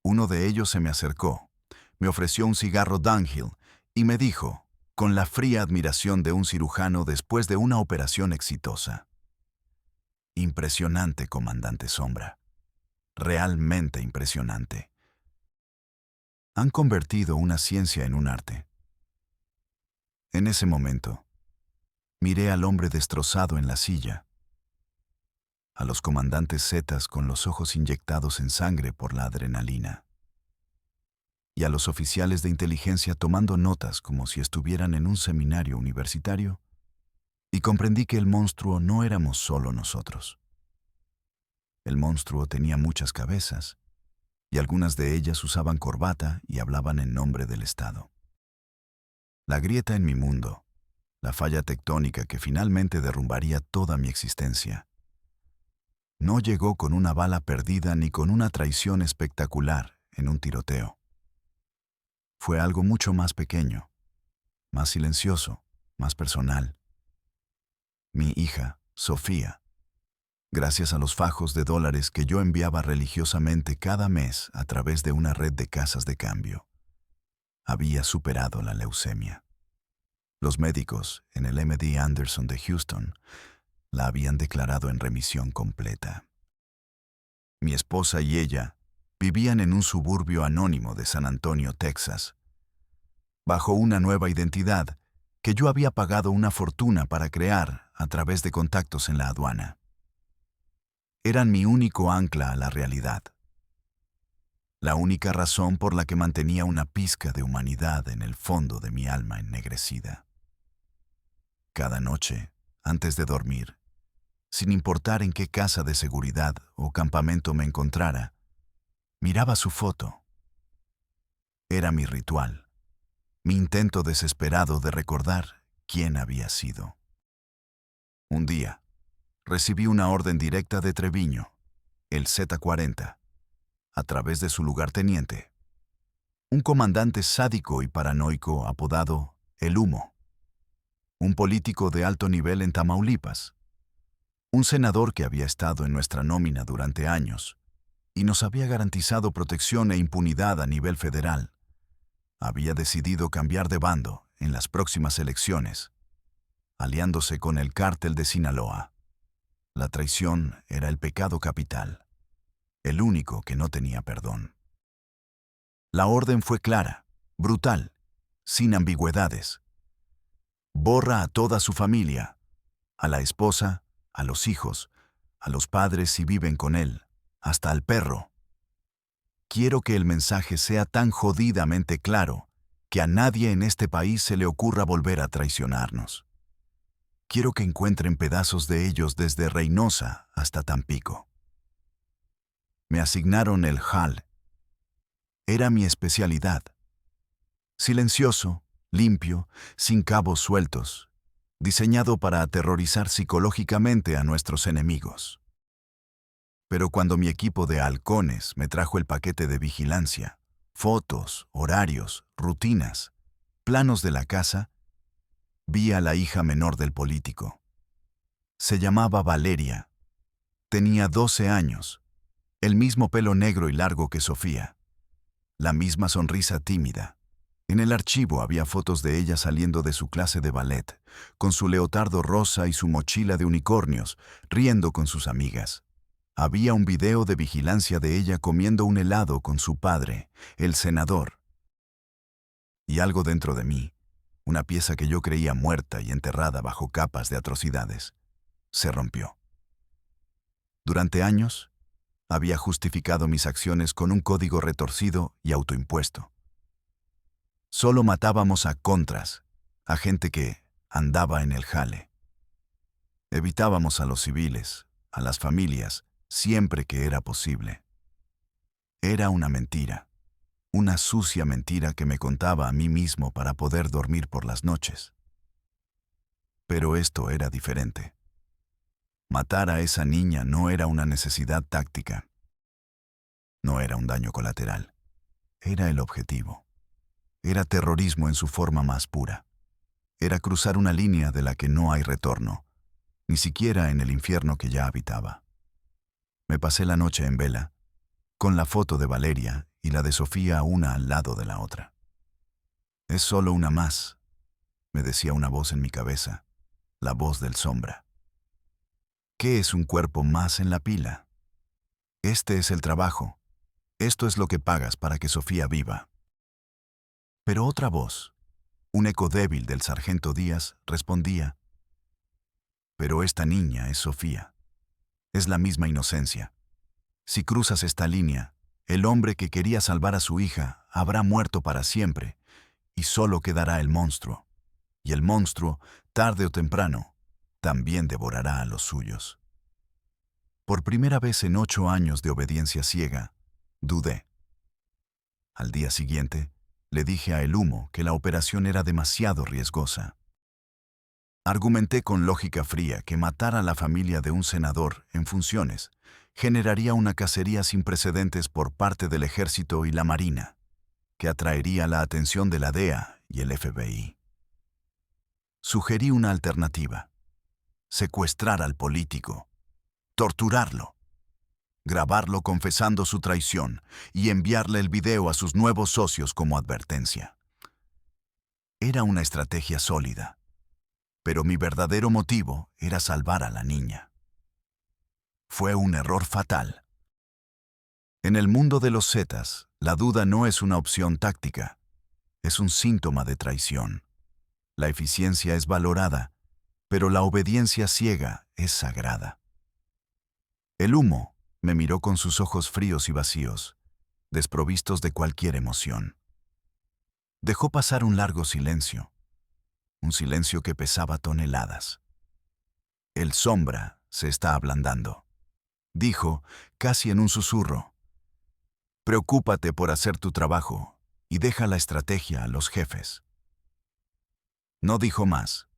uno de ellos se me acercó, me ofreció un cigarro Dunhill y me dijo, con la fría admiración de un cirujano después de una operación exitosa: impresionante, comandante Sombra. Realmente impresionante. Han convertido una ciencia en un arte. En ese momento, miré al hombre destrozado en la silla, a los comandantes Zetas con los ojos inyectados en sangre por la adrenalina, y a los oficiales de inteligencia tomando notas como si estuvieran en un seminario universitario, y comprendí que el monstruo no éramos solo nosotros. El monstruo tenía muchas cabezas, y algunas de ellas usaban corbata y hablaban en nombre del Estado. La grieta en mi mundo, la falla tectónica que finalmente derrumbaría toda mi existencia, no llegó con una bala perdida ni con una traición espectacular en un tiroteo. Fue algo mucho más pequeño, más silencioso, más personal. Mi hija, Sofía, gracias a los fajos de dólares que yo enviaba religiosamente cada mes a través de una red de casas de cambio, había superado la leucemia. Los médicos en el MD Anderson de Houston la habían declarado en remisión completa. Mi esposa y ella vivían en un suburbio anónimo de San Antonio, Texas, bajo una nueva identidad que yo había pagado una fortuna para crear a través de contactos en la aduana. Eran mi único ancla a la realidad, la única razón por la que mantenía una pizca de humanidad en el fondo de mi alma ennegrecida. Cada noche, antes de dormir, sin importar en qué casa de seguridad o campamento me encontrara, miraba su foto. Era mi ritual, mi intento desesperado de recordar quién había sido. Un día, recibí una orden directa de Treviño, el Z-40, a través de su lugarteniente, un comandante sádico y paranoico apodado El Humo, un político de alto nivel en Tamaulipas, un senador que había estado en nuestra nómina durante años y nos había garantizado protección e impunidad a nivel federal. Había decidido cambiar de bando en las próximas elecciones, aliándose con el cártel de Sinaloa. La traición era el pecado capital, el único que no tenía perdón. La orden fue clara, brutal, sin ambigüedades. Borra a toda su familia, a la esposa, a los hijos, a los padres si viven con él, hasta al perro. Quiero que el mensaje sea tan jodidamente claro que a nadie en este país se le ocurra volver a traicionarnos. Quiero que encuentren pedazos de ellos desde Reynosa hasta Tampico. Me asignaron el HAL. Era mi especialidad. Silencioso, limpio, sin cabos sueltos, diseñado para aterrorizar psicológicamente a nuestros enemigos. Pero cuando mi equipo de halcones me trajo el paquete de vigilancia, fotos, horarios, rutinas, planos de la casa, vi a la hija menor del político. Se llamaba Valeria. Tenía 12 años, el mismo pelo negro y largo que Sofía, la misma sonrisa tímida. En el archivo había fotos de ella saliendo de su clase de ballet, con su leotardo rosa y su mochila de unicornios, riendo con sus amigas. Había un video de vigilancia de ella comiendo un helado con su padre, el senador. Y algo dentro de mí, una pieza que yo creía muerta y enterrada bajo capas de atrocidades, se rompió. Durante años, había justificado mis acciones con un código retorcido y autoimpuesto. Solo matábamos a contras, a gente que andaba en el jale. Evitábamos a los civiles, a las familias, siempre que era posible. Era una mentira. una sucia mentira que me contaba a mí mismo para poder dormir por las noches. Pero esto era diferente. Matar a esa niña no era una necesidad táctica. No era un daño colateral. Era el objetivo. Era terrorismo en su forma más pura. Era cruzar una línea de la que no hay retorno, ni siquiera en el infierno que ya habitaba. Me pasé la noche en vela, con la foto de Valeria y la de Sofía una al lado de la otra. Es solo una más, me decía una voz en mi cabeza, la voz del sombra. ¿Qué es un cuerpo más en la pila? Este es el trabajo. Esto es lo que pagas para que Sofía viva. Pero otra voz, un eco débil del sargento Díaz, respondía: pero esta niña es Sofía. Es la misma inocencia. Si cruzas esta línea, el hombre que quería salvar a su hija habrá muerto para siempre, y solo quedará el monstruo. Y el monstruo, tarde o temprano, también devorará a los suyos. Por primera vez en 8 años de obediencia ciega, dudé. Al día siguiente, le dije a El Humo que la operación era demasiado riesgosa. Argumenté con lógica fría que matar a la familia de un senador en funciones generaría una cacería sin precedentes por parte del Ejército y la Marina, que atraería la atención de la DEA y el FBI. Sugerí una alternativa: secuestrar al político, torturarlo, grabarlo confesando su traición y enviarle el video a sus nuevos socios como advertencia. Era una estrategia sólida, pero mi verdadero motivo era salvar a la niña. Fue un error fatal. En el mundo de los Zetas, la duda no es una opción táctica, es un síntoma de traición. La eficiencia es valorada, pero la obediencia ciega es sagrada. El Humo me miró con sus ojos fríos y vacíos, desprovistos de cualquier emoción. Dejó pasar un largo silencio, un silencio que pesaba toneladas. El sombra se está ablandando, dijo, casi en un susurro. Preocúpate por hacer tu trabajo y deja la estrategia a los jefes. No dijo más.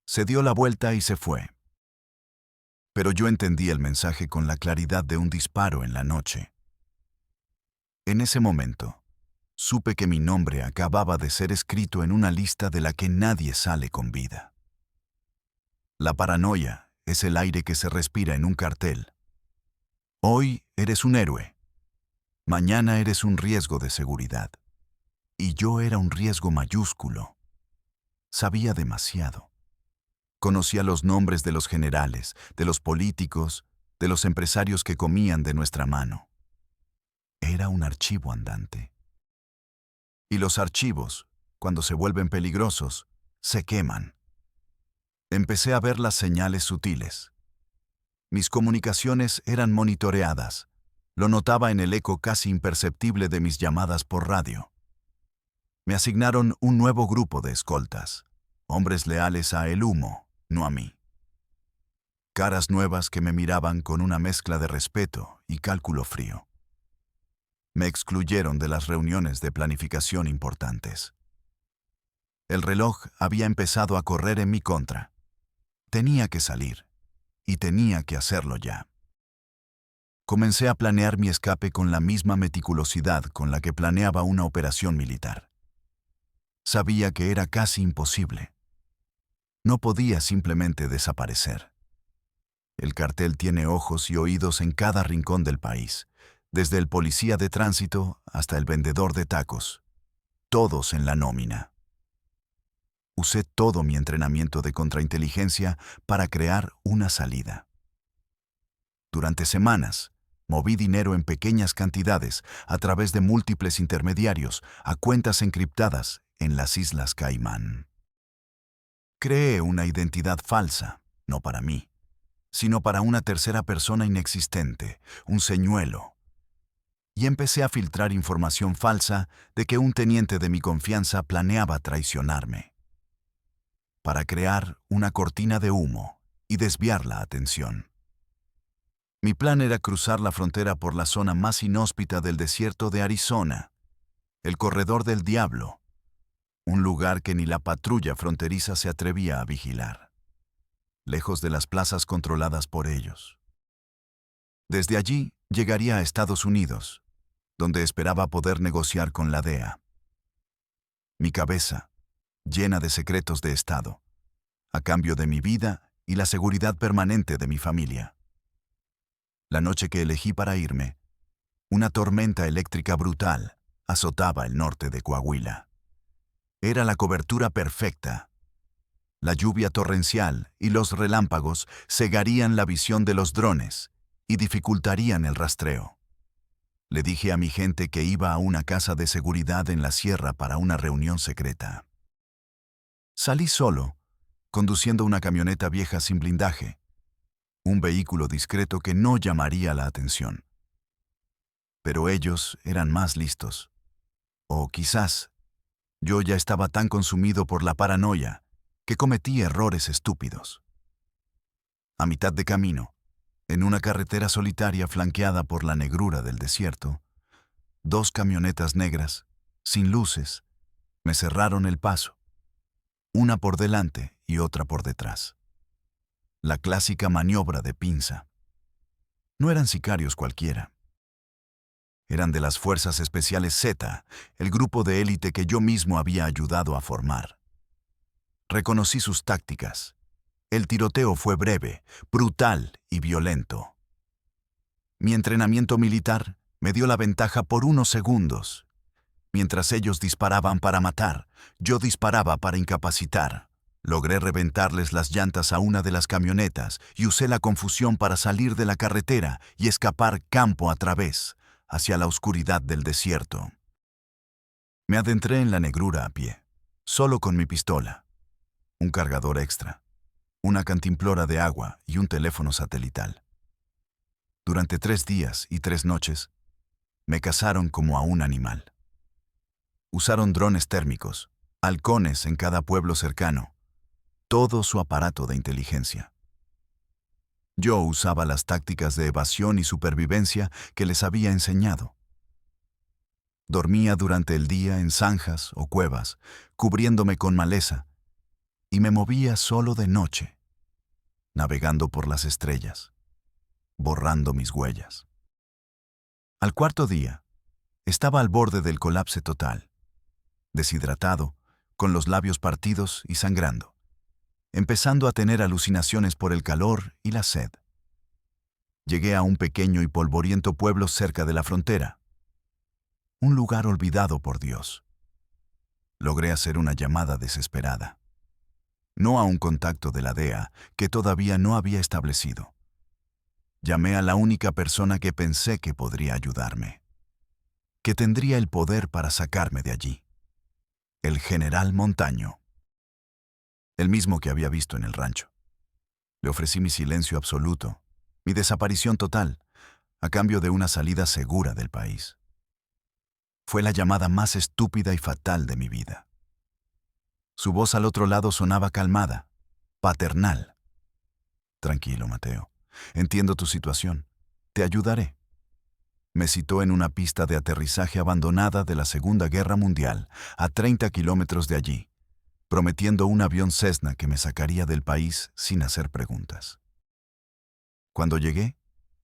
Se dio la vuelta y se fue. Pero yo entendí el mensaje con la claridad de un disparo en la noche. En ese momento, supe que mi nombre acababa de ser escrito en una lista de la que nadie sale con vida. La paranoia es el aire que se respira en un cartel. Hoy eres un héroe. Mañana eres un riesgo de seguridad. Y yo era un riesgo mayúsculo. Sabía demasiado. Conocía los nombres de los generales, de los políticos, de los empresarios que comían de nuestra mano. Era un archivo andante. Y los archivos, cuando se vuelven peligrosos, se queman. Empecé a ver las señales sutiles. Mis comunicaciones eran monitoreadas. Lo notaba en el eco casi imperceptible de mis llamadas por radio. Me asignaron un nuevo grupo de escoltas, hombres leales a El Humo, no a mí. Caras nuevas que me miraban con una mezcla de respeto y cálculo frío. Me excluyeron de las reuniones de planificación importantes. El reloj había empezado a correr en mi contra. Tenía que salir, y tenía que hacerlo ya. Comencé a planear mi escape con la misma meticulosidad con la que planeaba una operación militar. Sabía que era casi imposible. No podía simplemente desaparecer. El cartel tiene ojos y oídos en cada rincón del país, desde el policía de tránsito hasta el vendedor de tacos, todos en la nómina. Usé todo mi entrenamiento de contrainteligencia para crear una salida. Durante semanas, moví dinero en pequeñas cantidades a través de múltiples intermediarios a cuentas encriptadas en las Islas Caimán. Creé una identidad falsa, no para mí, sino para una tercera persona inexistente, un señuelo. Y empecé a filtrar información falsa de que un teniente de mi confianza planeaba traicionarme, para crear una cortina de humo y desviar la atención. Mi plan era cruzar la frontera por la zona más inhóspita del desierto de Arizona el corredor del diablo, un lugar que ni la patrulla fronteriza se atrevía a vigilar, lejos de las plazas controladas por ellos. Desde allí llegaría a Estados Unidos, donde esperaba poder negociar con la DEA. Mi cabeza, llena de secretos de Estado, a cambio de mi vida y la seguridad permanente de mi familia. La noche que elegí para irme, una tormenta eléctrica brutal azotaba el norte de Coahuila. Era la cobertura perfecta. La lluvia torrencial y los relámpagos cegarían la visión de los drones y dificultarían el rastreo. Le dije a mi gente que iba a una casa de seguridad en la sierra para una reunión secreta. Salí solo, conduciendo una camioneta vieja sin blindaje, un vehículo discreto que no llamaría la atención. Pero ellos eran más listos. O quizás yo ya estaba tan consumido por la paranoia que cometí errores estúpidos. A mitad de camino, en una carretera solitaria flanqueada por la negrura del desierto, 2 camionetas negras, sin luces, me cerraron el paso, una por delante y otra por detrás. La clásica maniobra de pinza. No eran sicarios cualquiera. Eran de las Fuerzas Especiales Z, el grupo de élite que yo mismo había ayudado a formar. Reconocí sus tácticas. El tiroteo fue breve, brutal y violento. Mi entrenamiento militar me dio la ventaja por unos segundos. Mientras ellos disparaban para matar, yo disparaba para incapacitar. Logré reventarles las llantas a una de las camionetas y usé la confusión para salir de la carretera y escapar campo a través, hacia la oscuridad del desierto. Me adentré en la negrura a pie, solo con mi pistola, un cargador extra, una cantimplora de agua y un teléfono satelital. Durante 3 días y 3 noches, me cazaron como a un animal. Usaron drones térmicos, halcones en cada pueblo cercano, todo su aparato de inteligencia. Yo usaba las tácticas de evasión y supervivencia que les había enseñado. Dormía durante el día en zanjas o cuevas, cubriéndome con maleza, y me movía solo de noche, navegando por las estrellas, borrando mis huellas. Al 4.º día, estaba al borde del colapso total, deshidratado, con los labios partidos y sangrando, empezando a tener alucinaciones por el calor y la sed. Llegué a un pequeño y polvoriento pueblo cerca de la frontera, un lugar olvidado por Dios. Logré hacer una llamada desesperada, no a un contacto de la DEA que todavía no había establecido. Llamé a la única persona que pensé que podría ayudarme, que tendría el poder para sacarme de allí: el general Montaño, el mismo que había visto en el rancho. Le ofrecí mi silencio absoluto, mi desaparición total, a cambio de una salida segura del país. Fue la llamada más estúpida y fatal de mi vida. Su voz al otro lado sonaba calmada, paternal. Tranquilo, Mateo. Entiendo tu situación. Te ayudaré. Me citó en una pista de aterrizaje abandonada de la Segunda Guerra Mundial, a 30 kilómetros de allí, prometiendo un avión Cessna que me sacaría del país sin hacer preguntas. Cuando llegué,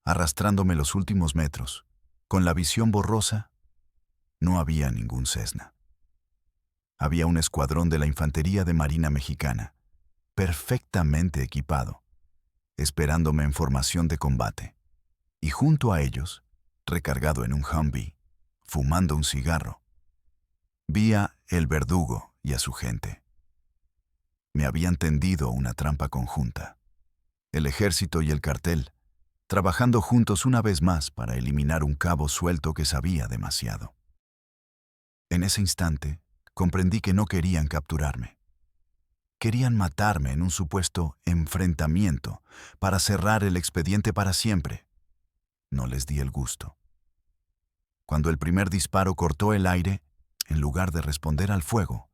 arrastrándome los últimos metros, con la visión borrosa, no había ningún Cessna. Había un escuadrón de la Infantería de Marina Mexicana, perfectamente equipado, esperándome en formación de combate, y junto a ellos, recargado en un Humvee, fumando un cigarro, vi a El Verdugo y a su gente. Me habían tendido una trampa conjunta. El ejército y el cartel, trabajando juntos una vez más para eliminar un cabo suelto que sabía demasiado. En ese instante, comprendí que no querían capturarme. Querían matarme en un supuesto enfrentamiento para cerrar el expediente para siempre. No les di el gusto. Cuando el primer disparo cortó el aire, en lugar de responder al fuego,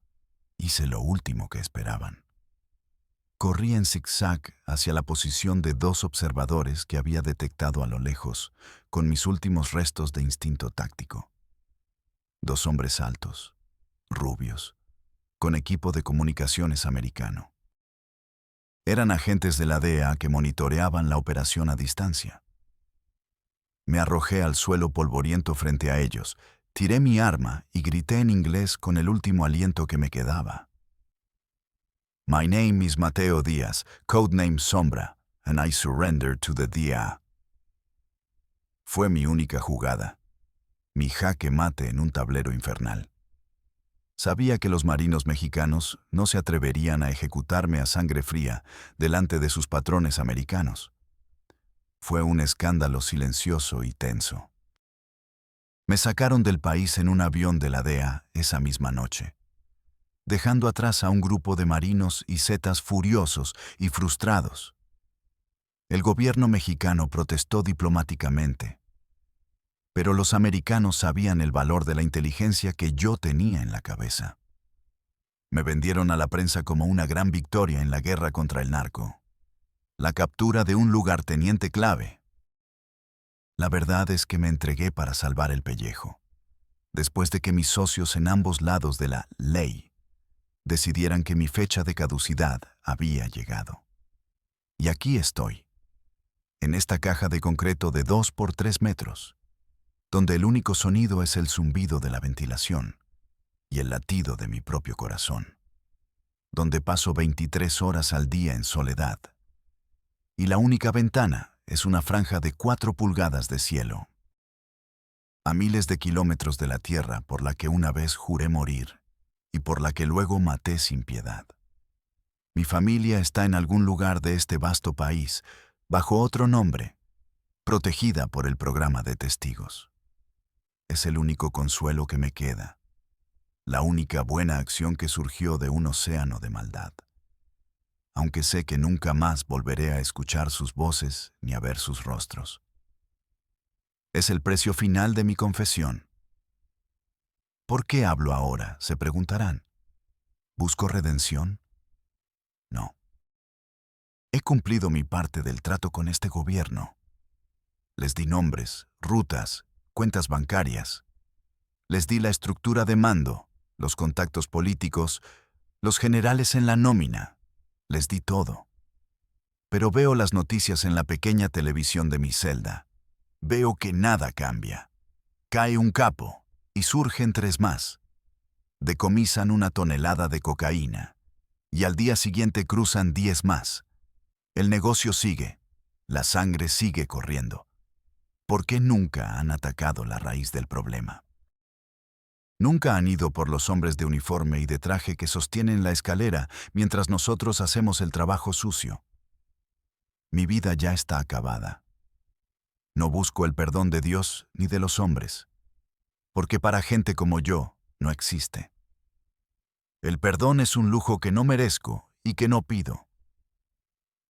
hice lo último que esperaban. Corrí en zigzag hacia la posición de 2 observadores que había detectado a lo lejos, con mis últimos restos de instinto táctico. 2 hombres altos, rubios, con equipo de comunicaciones americano. Eran agentes de la DEA que monitoreaban la operación a distancia. Me arrojé al suelo polvoriento frente a ellos, tiré mi arma y grité en inglés con el último aliento que me quedaba. My name is Mateo Díaz, codename Sombra, and I surrender to the DEA. Fue mi única jugada, mi jaque mate en un tablero infernal. Sabía que los marinos mexicanos no se atreverían a ejecutarme a sangre fría delante de sus patrones americanos. Fue un escándalo silencioso y tenso. Me sacaron del país en un avión de la DEA esa misma noche, dejando atrás a un grupo de marinos y zetas furiosos y frustrados. El gobierno mexicano protestó diplomáticamente, pero los americanos sabían el valor de la inteligencia que yo tenía en la cabeza. Me vendieron a la prensa como una gran victoria en la guerra contra el narco, la captura de un lugarteniente clave. La verdad es que me entregué para salvar el pellejo, después de que mis socios en ambos lados de la ley decidieran que mi fecha de caducidad había llegado. Y aquí estoy, en esta caja de concreto de 2 por 3 metros, donde el único sonido es el zumbido de la ventilación y el latido de mi propio corazón, donde paso 23 horas al día en soledad, y la única ventana es una franja de 4 pulgadas de cielo, a miles de kilómetros de la tierra por la que una vez juré morir y por la que luego maté sin piedad. Mi familia está en algún lugar de este vasto país, bajo otro nombre, protegida por el programa de testigos. Es el único consuelo que me queda, la única buena acción que surgió de un océano de maldad, aunque sé que nunca más volveré a escuchar sus voces ni a ver sus rostros. Es el precio final de mi confesión. ¿Por qué hablo ahora?, se preguntarán. ¿Busco redención? No. He cumplido mi parte del trato con este gobierno. Les di nombres, rutas, cuentas bancarias. Les di la estructura de mando, los contactos políticos, los generales en la nómina. Les di todo. Pero veo las noticias en la pequeña televisión de mi celda. Veo que nada cambia. Cae un capo y surgen 3 más. Decomisan 1 tonelada de cocaína y al día siguiente cruzan 10 más. El negocio sigue. La sangre sigue corriendo. ¿Por qué nunca han atacado la raíz del problema? Nunca han ido por los hombres de uniforme y de traje que sostienen la escalera mientras nosotros hacemos el trabajo sucio. Mi vida ya está acabada. No busco el perdón de Dios ni de los hombres, porque para gente como yo no existe. El perdón es un lujo que no merezco y que no pido.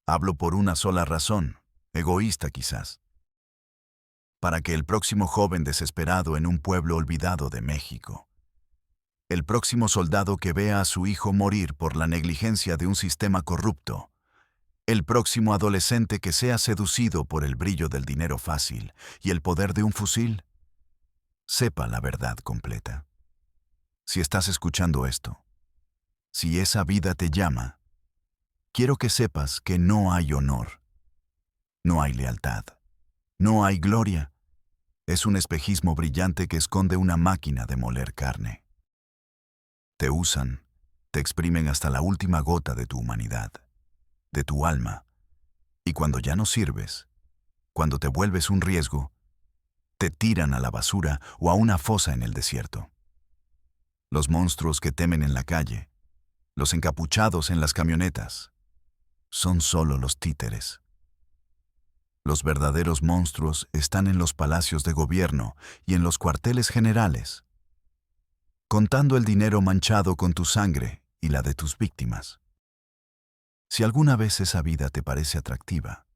Hablo por una sola razón, egoísta quizás, para que el próximo joven desesperado en un pueblo olvidado de México, el próximo soldado que vea a su hijo morir por la negligencia de un sistema corrupto, el próximo adolescente que sea seducido por el brillo del dinero fácil y el poder de un fusil, sepa la verdad completa. Si estás escuchando esto, si esa vida te llama, quiero que sepas que no hay honor, no hay lealtad, no hay gloria. Es un espejismo brillante que esconde una máquina de moler carne. Te usan, te exprimen hasta la última gota de tu humanidad, de tu alma, y cuando ya no sirves, cuando te vuelves un riesgo, te tiran a la basura o a una fosa en el desierto. Los monstruos que temen en la calle, los encapuchados en las camionetas, son solo los títeres. Los verdaderos monstruos están en los palacios de gobierno y en los cuarteles generales, contando el dinero manchado con tu sangre y la de tus víctimas. Si alguna vez esa vida te parece atractiva,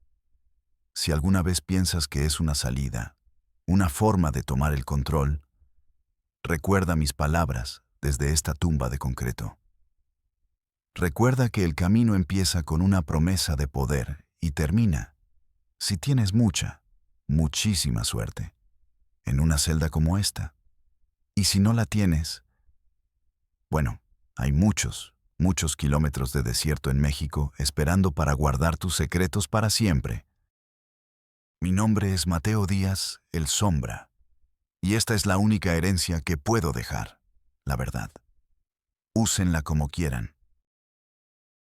si alguna vez piensas que es una salida, una forma de tomar el control, recuerda mis palabras desde esta tumba de concreto. Recuerda que el camino empieza con una promesa de poder y termina, si tienes muchísima suerte, en una celda como esta. Y si no la tienes, bueno, hay muchos kilómetros de desierto en México esperando para guardar tus secretos para siempre. Mi nombre es Mateo Díaz, el Sombra, y esta es la única herencia que puedo dejar, la verdad. Úsenla como quieran.